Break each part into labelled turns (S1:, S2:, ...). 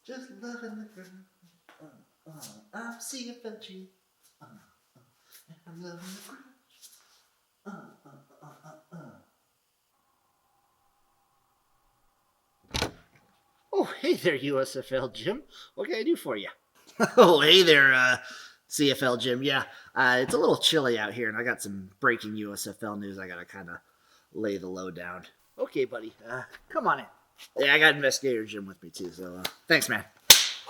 S1: Just loving the girl. I'm CFL Jim. I'm loving the girl.
S2: Oh, hey there, USFL Jim. What can I do for you?
S1: Oh, hey there, CFL Jim. Yeah, it's a little chilly out here, and I got some breaking USFL news. I gotta kind of lay the low down.
S2: Okay, buddy. Come on in.
S1: Yeah, I got Investigator Jim with me too, so thanks, man.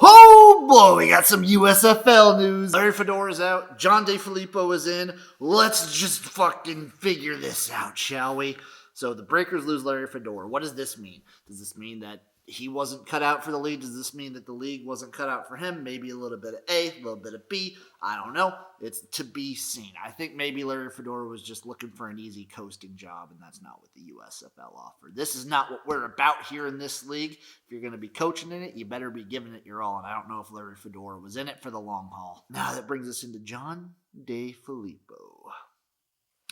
S1: Oh boy, we got some USFL news. Larry Fedora's out. John DeFillippo is in. Let's just fucking figure this out, shall we? So the Breakers lose Larry Fedora. What does this mean? Does this mean that he wasn't cut out for the league? Does this mean that the league wasn't cut out for him? Maybe a little bit of A, a little bit of B. I don't know. It's to be seen. I think maybe Larry Fedora was just looking for an easy coasting job, and that's not what the USFL offered. This is not what we're about here in this league. If you're going to be coaching in it, you better be giving it your all, and I don't know if Larry Fedora was in it for the long haul. Now that brings us into John DeFillippo.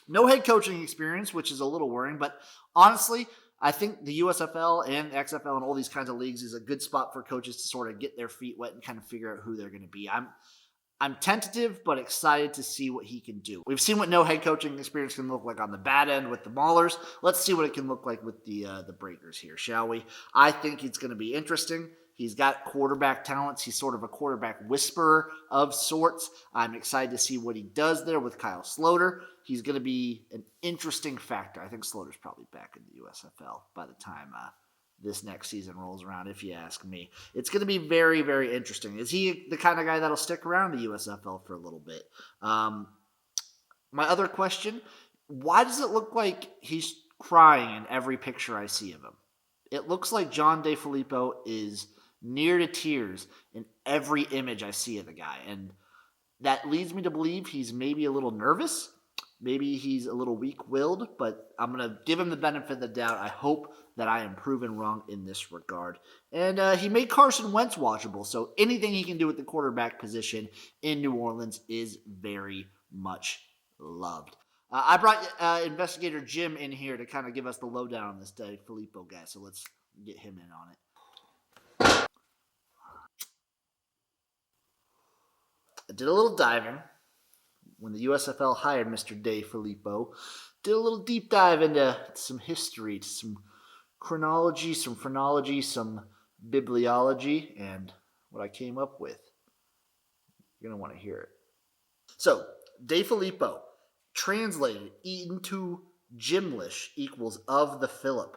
S1: No head coaching experience, which is a little worrying, but honestly, I think the USFL and XFL and all these kinds of leagues is a good spot for coaches to sort of get their feet wet and kind of figure out who they're going to be. I'm tentative, but excited to see what he can do. We've seen what no head coaching experience can look like on the bad end with the Maulers. Let's see what it can look like with the Breakers here, shall we? I think it's going to be interesting. He's got quarterback talents. He's sort of a quarterback whisperer of sorts. I'm excited to see what he does there with Kyle Sloter. He's going to be an interesting factor. I think Sloter's probably back in the USFL by the time this next season rolls around, if you ask me. It's going to be very, very interesting. Is he the kind of guy that'll stick around the USFL for a little bit? My other question, why does it look like he's crying in every picture I see of him? It looks like John DeFillippo is near to tears in every image I see of the guy. And that leads me to believe he's maybe a little nervous. Maybe he's a little weak-willed, but I'm going to give him the benefit of the doubt. I hope that I am proven wrong in this regard. And he made Carson Wentz watchable, so anything he can do with the quarterback position in New Orleans is very much loved. I brought Investigator Jim in here to kind of give us the lowdown on this DeFillippo guy, so let's get him in on it. I did a little diving when the USFL hired Mr. DeFillippo. Did a little deep dive into some history, some chronology, some phrenology, some bibliology, and what I came up with. You're going to want to hear it. So, DeFillippo, translated into Jimlish, equals of the Philip.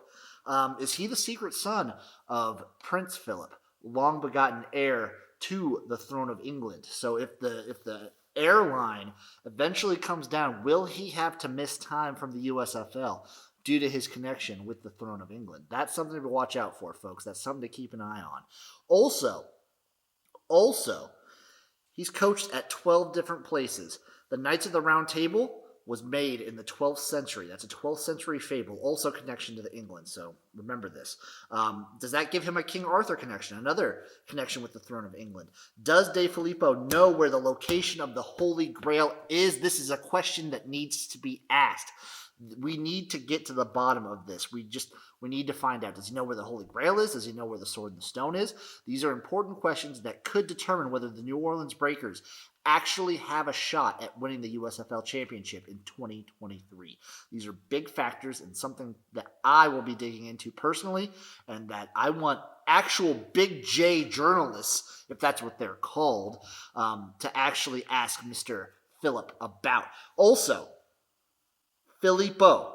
S1: Is he the secret son of Prince Philip, long begotten heir to the throne of England? So if the airline eventually comes down, will he have to miss time from the USFL due to his connection with the throne of England? That's something to watch out for, folks. That's something to keep an eye on. Also, he's coached at 12 different places. The Knights of the Round Table was made in the 12th century. That's a 12th century fable, also connection to the England, so remember this. Does that give him a King Arthur connection, another connection with the throne of England? Does DeFillippo know where the location of the Holy Grail is? This is a question that needs to be asked. We need to get to the bottom of this. We need to find out. Does he know where the Holy Grail is? Does he know where the Sword and the Stone is? These are important questions that could determine whether the New Orleans Breakers actually have a shot at winning the USFL championship in 2023. These are big factors and something that I will be digging into personally, and that I want actual big J journalists, if that's what they're called, to actually ask Mr. Philip about. Also, Phillippo,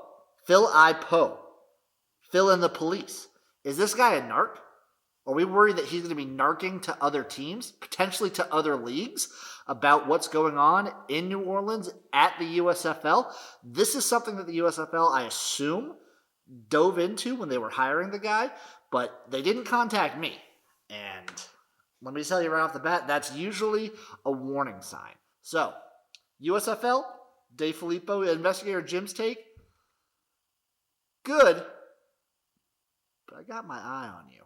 S1: fill in the police. Is this guy a narc? Are we worried that he's going to be narking to other teams, potentially to other leagues, about what's going on in New Orleans at the USFL? This is something that the USFL, I assume, dove into when they were hiring the guy, but they didn't contact me. And let me tell you right off the bat, that's usually a warning sign. So, USFL, DeFillippo, Investigator Jim's take, good, but I got my eye on you.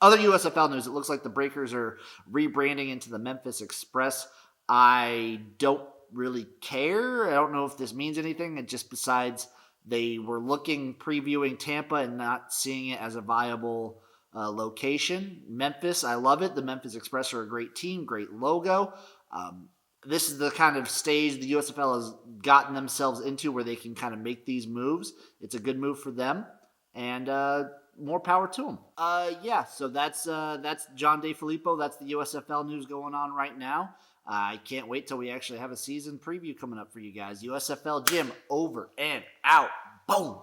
S1: Other USFL news, it looks like the Breakers are rebranding into the Memphis Express. I don't really care. I don't know if this means anything, and just besides They were previewing Tampa and not seeing it as a viable location. Memphis, I love it. The Memphis Express are a great team, great logo. This is the kind of stage the USFL has gotten themselves into where they can kind of make these moves. It's a good move for them, and more power to them. So that's John DeFillippo. That's the USFL news going on right now. I can't wait till we actually have a season preview coming up for you guys. USFL Jim, over and out. Boom.